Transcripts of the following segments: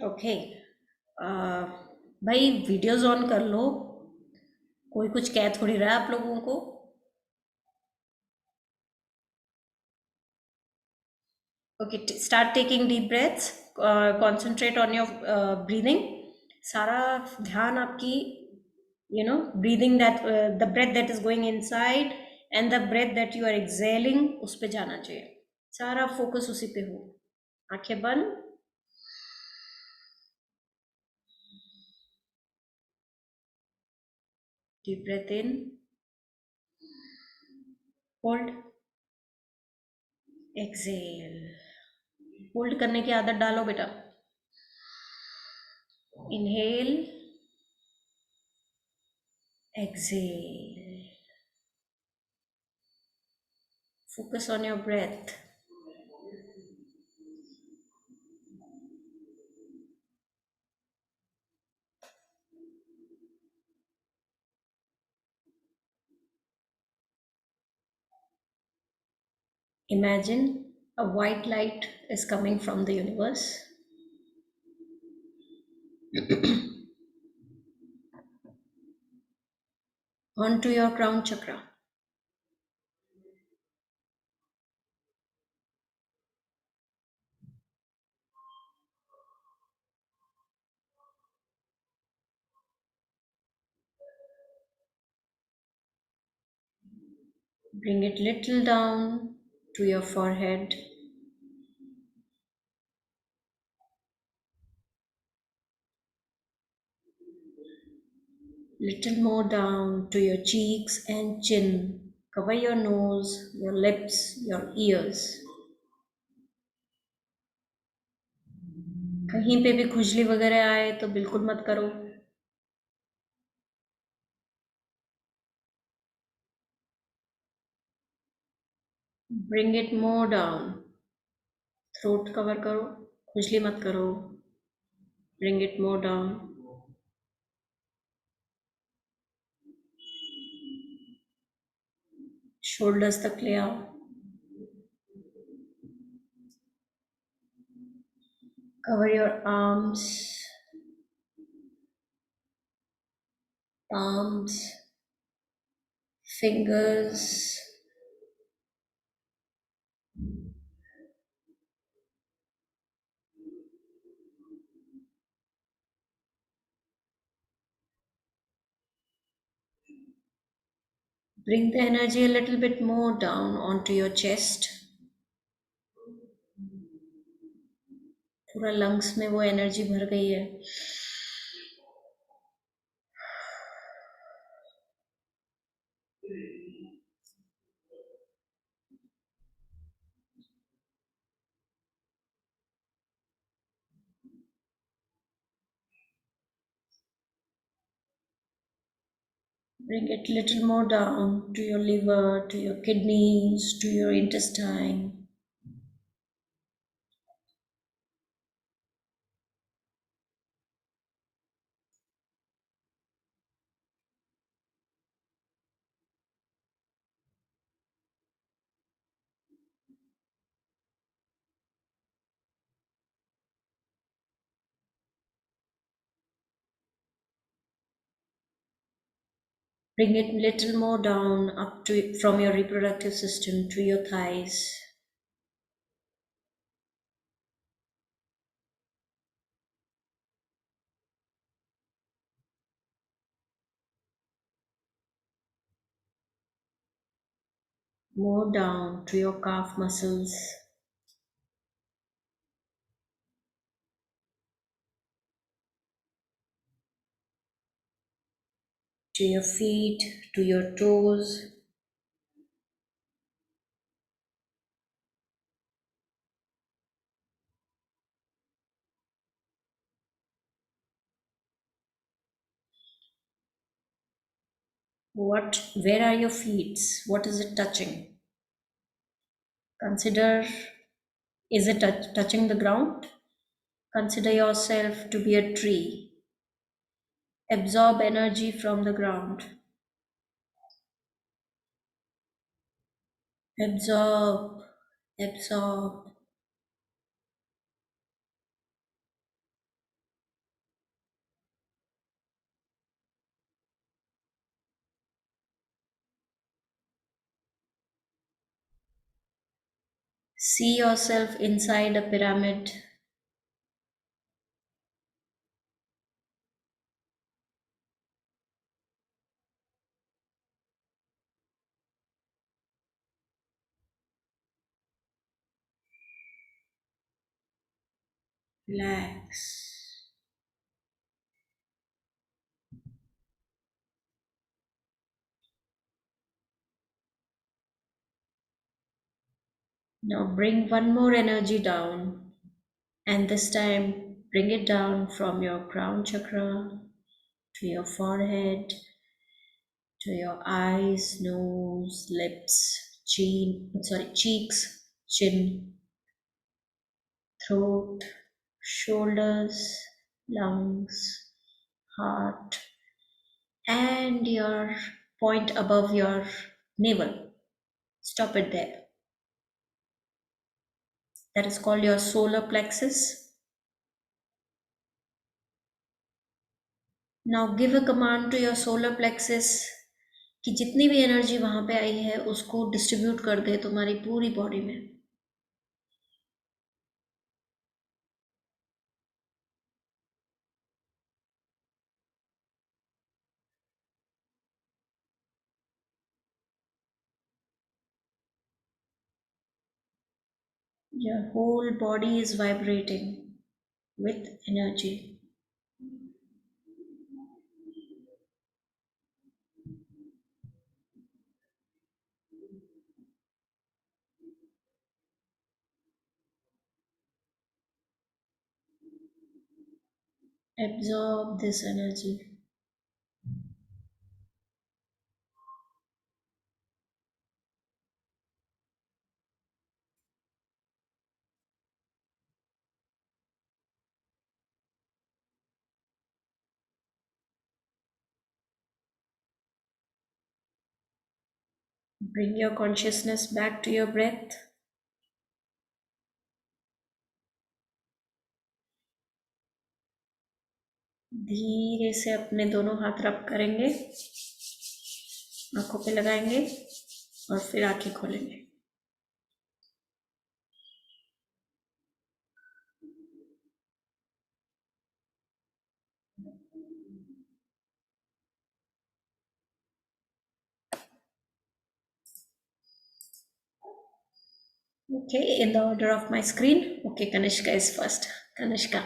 Okay. भाई videos on कर लो। कोई कुछ कह थोड़ी रहा है आप लोगों को। Okay, start taking deep breaths. Concentrate on your breathing. सारा ध्यान आपकी breathing that the breath that is going inside and the breath that you are exhaling उस पे जाना चाहिए। सारा फोकस उसी पे हो। आंखें बंद। Deep breath in. Hold. Excel. Hold करने की आदत डालो बेटा। Inhale. Exhale. Focus on your breath. Imagine a white light is coming from the universe onto your crown chakra. Bring it little down to your forehead. Little more down to your cheeks and chin. Cover your nose, your lips, your ears. कहीं पे भी खुजली वगैरह आए तो बिल्कुल मत करो। Bring it more down. Throat cover करो, खुजली मत करो। Bring it more down. Shoulders तक ले आओ। Cover your arms, palms, fingers. Bring the energy a little bit more down onto your chest. पूरा लंग्स में वो एनर्जी भर गई है। Bring it little more down to your liver, to your kidneys, to your intestine. Bring it little more down up to from your reproductive system to your thighs. More down to your calf muscles. To your feet, to your toes. Where are your feet? What is it touching? Consider, is it touching the ground? Consider yourself to be a tree. Absorb energy from the ground. Absorb, absorb. See yourself inside a pyramid. Relax. Now bring one more energy down, and this time bring it down from your crown chakra to your forehead, to your eyes, nose, lips, cheeks, chin, throat, shoulders, lungs, heart, and your point above your navel. Stop it there. That is called your solar plexus. Now give a command to your solar plexus कि जितनी भी energy वहां पे आई है उसको distribute कर दे तुम्हारी पूरी बॉडी में. Your whole body is vibrating with energy. Absorb this energy. Bring your consciousness back to your breath. धीरे से अपने दोनों हाथ रब करेंगे, आंखों पे लगाएंगे और फिर आंखें खोलेंगे. Okay, in the order of my screen. Okay, Kanishka is first. Kanishka.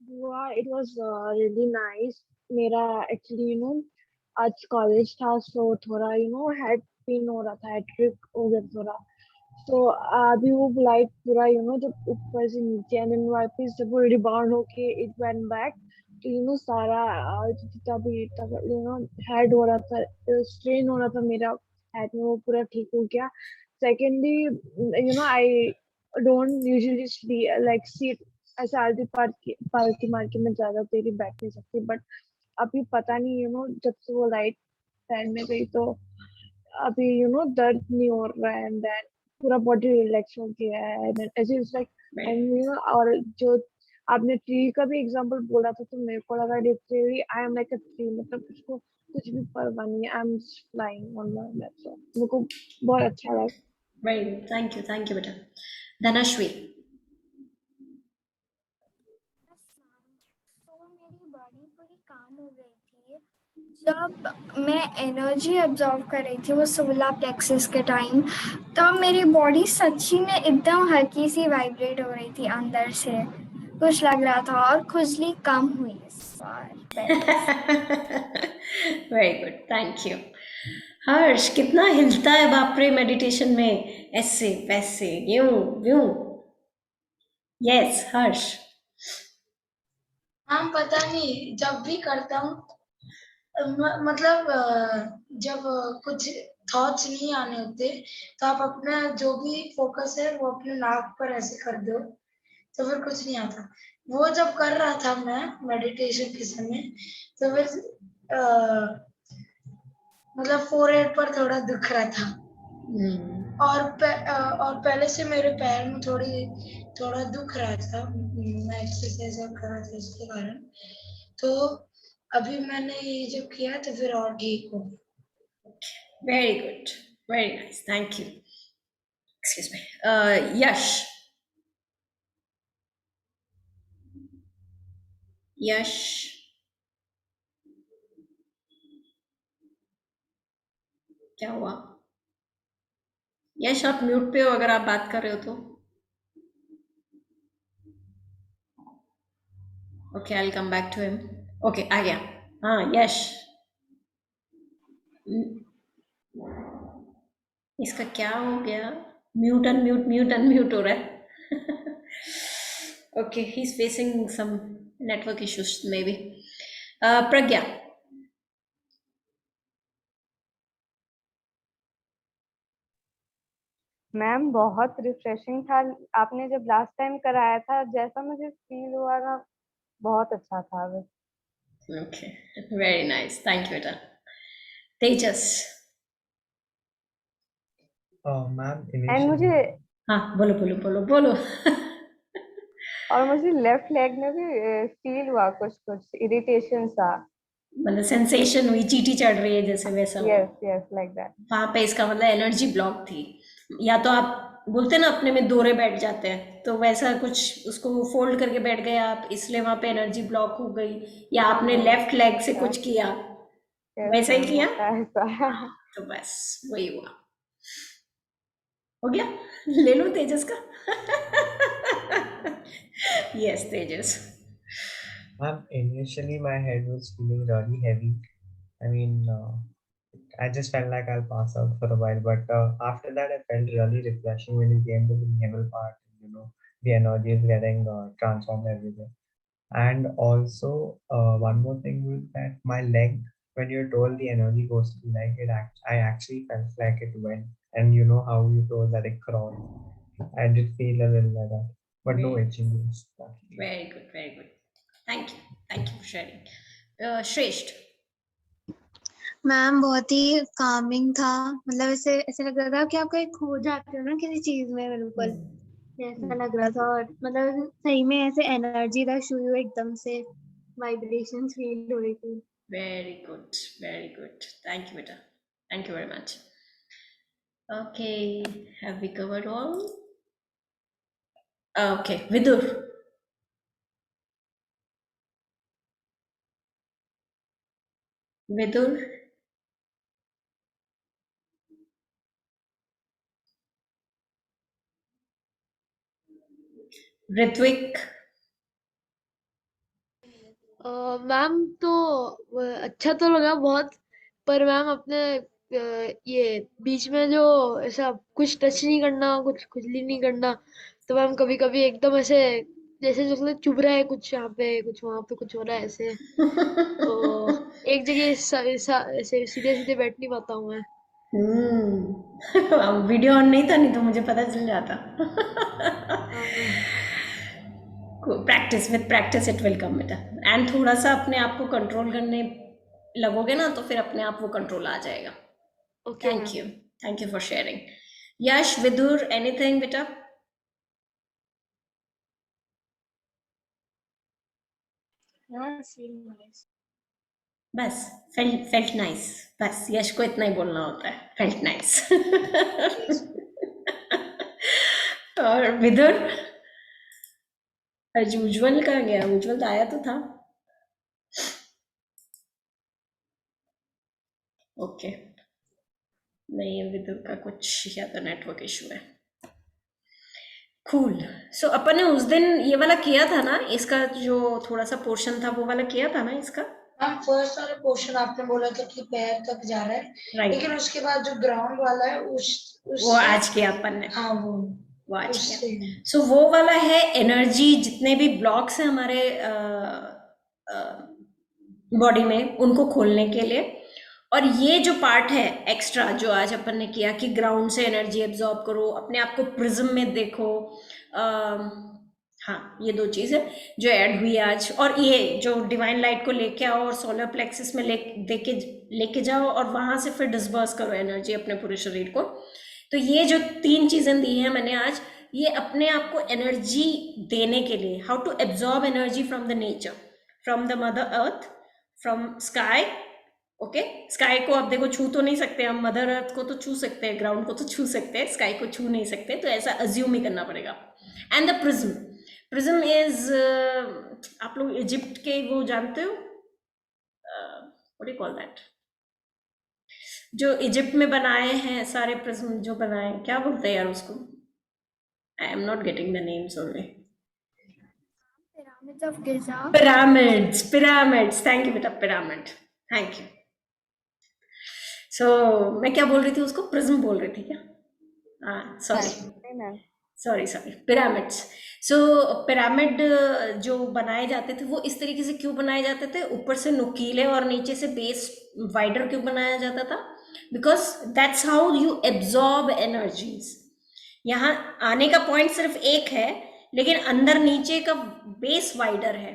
Yeah, it was really nice. मेरा actually आज कॉलेज था so थोड़ा हेड पेन हो रहा था, हेड ट्रिप हो गया थोड़ा. तो अभी वो लाइट पूरा जब ऊपर से नीचे एंड देन वापस जब वो रिबाउंड होके इट वेंट बैक तो सारा जितना भी हेड हो रहा था, स्ट्रेन हो रहा था मेरा हेड में, वो पूरा ठीक हो गया. Secondly I don't usually like seat ऐसे आलती पालती मार के मैं ज्यादा देरी बैठ नहीं सकती, बट अभी पता नहीं जब से वो लाइट पैर में गई तो अभी दर्द नहीं हो रहा है एंड देन पूरा बॉडी रिलैक्स हो गया है एंड ऐसे इट्स लाइक एंड और जो आपने ट्री का भी एग्जांपल बोला था तो मेरे को लगा literally I am like a tree, मतलब उसको कुछ भी परवाह नहीं है, I am just flying on my back. So मेरे को बहुत अच्छा लगा. Very good. Thank you, beta. Dhanashwi. तो मेरी बॉडी पूरी काम हो गई थी जब मैं एनर्जी एब्जॉर्व कर रही थी वो सोलर प्लेक्सस के टाइम. तब मेरी बॉडी सच्ची में एकदम हल्की सी वाइब्रेट हो रही थी अंदर से, कुछ लग रहा था और खुजली कम हुई इस बार पहले से. Very good. Thank you. हर्ष कितना हिलता है बाप रे मेडिटेशन में, ऐसे वैसे यूं यूं. यस हर्ष. हाँ पता नहीं, जब भी करता हूँ मतलब जब कुछ थॉट्स नहीं आने होते तो आप अपना जो भी फोकस है वो अपने नाक पर ऐसे कर दो तो फिर कुछ नहीं आता. वो जब कर रहा था मैं मेडिटेशन के समय तो फिर मतलब फोरहेड पर थोड़ा दुख रहा था और पहले से मेरे पैर में थोड़ा दुख रहा था, मैं एक्सरसाइज कर रहा था इसके कारण. तो अभी मैंने ये जब किया तो फिर और ठीक हो। Very good, very nice, thank you. Excuse me, Yash, Yash, क्या हुआ? यश आप म्यूट पे हो अगर आप बात कर रहे हो तो। Okay, I will come back to him. Okay, आ गया। हाँ यश, इसका क्या हो गया? म्यूट अनम्यूट, म्यूट अनम्यूट हो रहा है। Okay, he is facing some network issues maybe. Pragya, ma'am बहुत रिफ्रेशिंग था। आपने जब लास्ट टाइम कराया था जैसा मुझे फील हुआ ना, बहुत अच्छा था बस। Okay, very nice, thank you बेटा। तेजस, मैम एंड मुझे इनिशियली हाँ बोलो बोलो बोलो बोलो। और मुझे लेफ्ट लेग में भी फील हुआ कुछ कुछ इरिटेशन सा। मतलब सेंसेशन हुई, चीटी चढ़ रही है जैसे, वैसा हुआ? Yes yes like that. वहां पे इसका मतलब एनर्जी ब्लॉक थी, या तो आप बोलते ना अपने में दौरे बैठ जाते हैं, तो वैसा कुछ उसको फोल्ड करके बैठ गए आप, इसलिए वहां पे एनर्जी ब्लॉक हो गई, या आपने लेफ्ट लेग से कुछ किया, यस वैसा ही मैम किया। होता है ऐसा। तो बस वही हुआ। हो गया, ले लो तेजस का। Yes Tejas, my head was feeling really heavy. I mean, I just felt like I'll pass out for a while, but after that, I felt really refreshing when it came to the naval part. The energy is getting transformed everywhere. And also, one more thing was that my leg, when you told the energy goes to the leg, I actually felt like it went. And you know how you told that it crawled. I did feel a little like that, but no itching. Very good, very good, thank you for sharing. श्रेष्ठ, ma'am बहुत ही कामिंग था। मतलब ऐसे ऐसे लग रहा था कि आप कहीं खो जाते हो ना किसी चीज में, बिल्कुल ऐसा लग रहा था। और मतलब सही में ऐसे एनर्जी रश हुई हो, एकदम से वाइब्रेशंस फील हो रही थी। Very good, very good, thank you बेटा, thank you very much. Okay, have we covered all? Okay, Vidur, Vidur, Ritvik, ma'am तो अच्छा तो लगा बहुत, पर मैम अपने ये बीच में जो ऐसा कुछ टच नहीं करना, कुछ खुजली नहीं करना, तो मैम कभी कभी एकदम ऐसे जैसे जैसे चुभ रहा है, कुछ यहाँ पे कुछ वहां पे कुछ हो रहा है ऐसे। तो एक जगह ऐसे सीधे सीधे बैठ नहीं पाता हूँ मैं। वीडियो ऑन नहीं था, नहीं तो मुझे पता चल जाता। Practice, with practice it will come बेटा। एंड थोड़ा सा अपने आप को कंट्रोल करने लगोगे ना, तो फिर अपने आप वो कंट्रोल आ जाएगा। Okay ma'am. Thank you for sharing. Yash, Vidur, anything बेटा? बस फेल्ट नाइस, बस यश को इतना ही बोलना होता है, फेल्ट नाइस। और विदुर? आज उज्जवल कहाँ गया? उज्जवल तो आया तो था। ओके, नहीं विदुर का कुछ या तो नेटवर्क इशू है। कूल। सो अपन ने उस दिन ये वाला किया था ना, इसका जो थोड़ा सा पोर्शन था वो वाला किया था ना इसका? हम फर्स्ट वाला पोर्शन आपने बोला था कि पैर तक जा रहा है, राइट, लेकिन उसके बाद जो ग्राउंड वाला है वो आज किया अपन ने। हाँ वो आज उससे किया। सो वो वाला है एनर्जी, जितने भी ब्लॉक्स हैं हमारे बॉडी में, उनको खोलने के लिए। और ये जो पार्ट है एक्स्ट्रा जो आज अपन ने किया कि ग्राउंड से एनर्जी एब्जॉर्ब करो, अपने आप को प्रिज्म में देखो, हाँ ये दो चीज़ है जो ऐड हुई आज। और ये जो डिवाइन लाइट को लेके आओ और सोलर प्लेक्सिस में लेके जाओ और वहाँ से फिर डिस्बर्स करो एनर्जी अपने पूरे शरीर को। तो ये जो 3 चीज़ें दी हैं मैंने आज, ये अपने आप को एनर्जी देने के लिए, how to absorb energy from the nature, from the mother earth, from sky. Okay, sky को आप देखो छू तो नहीं सकते हम, मदर अर्थ को तो छू सकते हैं, ग्राउंड को तो छू सकते हैं, स्काई को छू नहीं सकते, तो ऐसा अज्यूम ही करना पड़ेगा. And the prism, prism is, आप लोग इजिप्ट के वो जानते हो, व्हाट डू कॉल दैट, जो इजिप्ट में बनाए हैं सारे प्रिज्म जो बनाए, क्या बोलते हैं यार उसको, I am not getting the names only. Pyramids of Giza. Pyramids, pyramids, thank you बेटा, पिरामिड, थैंक यू. सो मैं क्या बोल रही थी, उसको प्रिज्म बोल रही थी क्या? हाँ, सॉरी नहीं ma'am. Sorry sorry, pyramids. So pyramid जो बनाए जाते थे वो इस तरीके से क्यों बनाए जाते थे, ऊपर से नुकीले और नीचे से बेस वाइडर क्यों बनाया जाता था? Because that's how you absorb energies. यहाँ आने का पॉइंट सिर्फ एक है, लेकिन अंदर नीचे का बेस वाइडर है.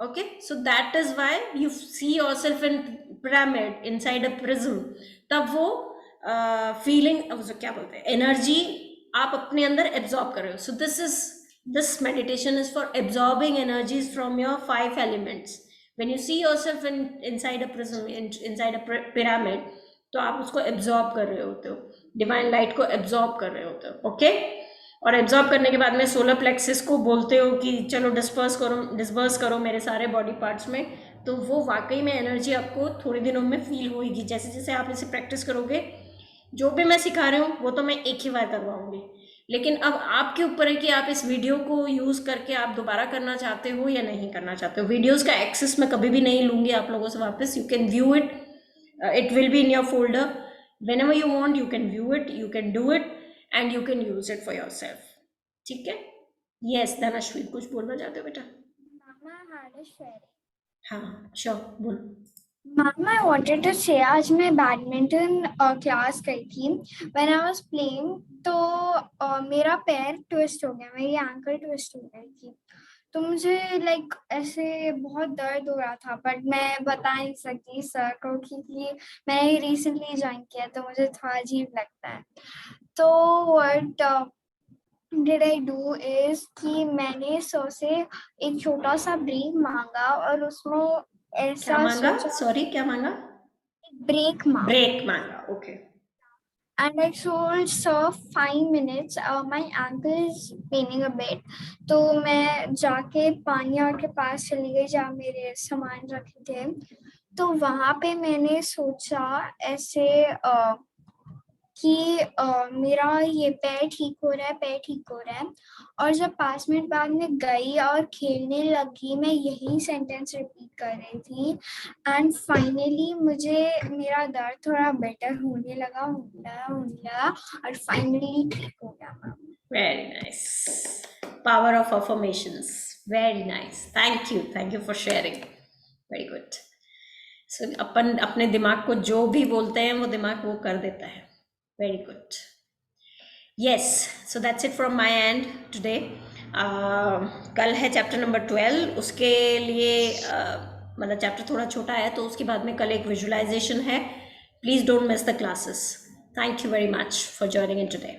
Okay, so that is why you see yourself in pyramid inside a prism. तब वो फीलिंग, क्या बोलते हैं, एनर्जी आप अपने अंदर एब्जॉर्ब कर रहे हो. So this meditation is for absorbing energies from your 5 elements. When you see yourself inside a prism, inside a pyramid, तो आप उसको एब्जॉर्ब कर रहे होते हो, डिवाइन लाइट को एब्जॉर्ब कर रहे होते हो. ओके, और एब्जॉर्ब करने के बाद में सोलर प्लेक्सिस को बोलते हो कि चलो डिस्पर्स करो मेरे सारे बॉडी पार्ट्स में. तो वो वाकई में एनर्जी आपको थोड़े दिनों में फील होगी. जैसे जैसे आप इसे प्रैक्टिस करोगे, जो भी मैं सिखा रही हूँ वो तो मैं एक ही बार करवाऊंगी, लेकिन अब आपके ऊपर है कि आप इस वीडियो को यूज़ करके आप दोबारा करना चाहते हो या नहीं करना चाहते हो. वीडियोज़ का एक्सेस मैं कभी भी नहीं लूँगी आप लोगों से वापस. You can view it, it will be in your folder. Whenever you want, you can view it, you can do it, and you can use it for yourself. ठीक है? Yes, धनश्वी, कुछ बोलना चाहते हो बेटा? Mama had a sharing. हाँ, sure, बोलो. Mama, I wanted to say, आज मैं बैडमिंटन क्लास गई थी. When I was playing, तो मेरा पैर ट्विस्ट हो गया, मेरी एंकल ट्विस्ट हो गई थी. तो मुझे लाइक ऐसे बहुत दर्द हो रहा था, बट मैं बता नहीं सकती सर को क्योंकि मैंने रिसेंटली ज्वाइन किया, तो मुझे थोड़ा अजीब लगता है. तो what did I do is कि मैंने सर से एक छोटा सा ब्रेक मांगा और उसमें क्या ऐसा मांगा? सोचा, सॉरी, क्या मांगा? ब्रेक मांगा. ब्रेक मांगा, okay. And I told sir 5 minutes. My ankle is paining a bit. तो मैं जाके पानिया के पास चली गई जहाँ मेरे सामान रखे थे. तो वहाँ पे मैंने सोचा ऐसे कि मेरा ये पैर ठीक हो रहा है, पैर ठीक हो रहा है. और जब 5 मिनट बाद मैं गई और खेलने लगी, मैं यही सेंटेंस रिपीट कर रही थी. एंड फाइनली मुझे मेरा दर्द थोड़ा बेटर होने लगा और फाइनली ठीक हो गया. Very nice. Power of affirmations. Very nice. Thank you for sharing. Very good. So अपन अपने दिमाग को जो भी बोलते हैं वो दिमाग वो कर देता है. Very good. Yes, so that's it from my end today. कल है चैप्टर नंबर 12. उसके लिए मतलब चैप्टर थोड़ा छोटा है, तो उसके बाद में कल एक विजुअलाइजेशन है. Please don't miss the classes. Thank you very much for joining in today.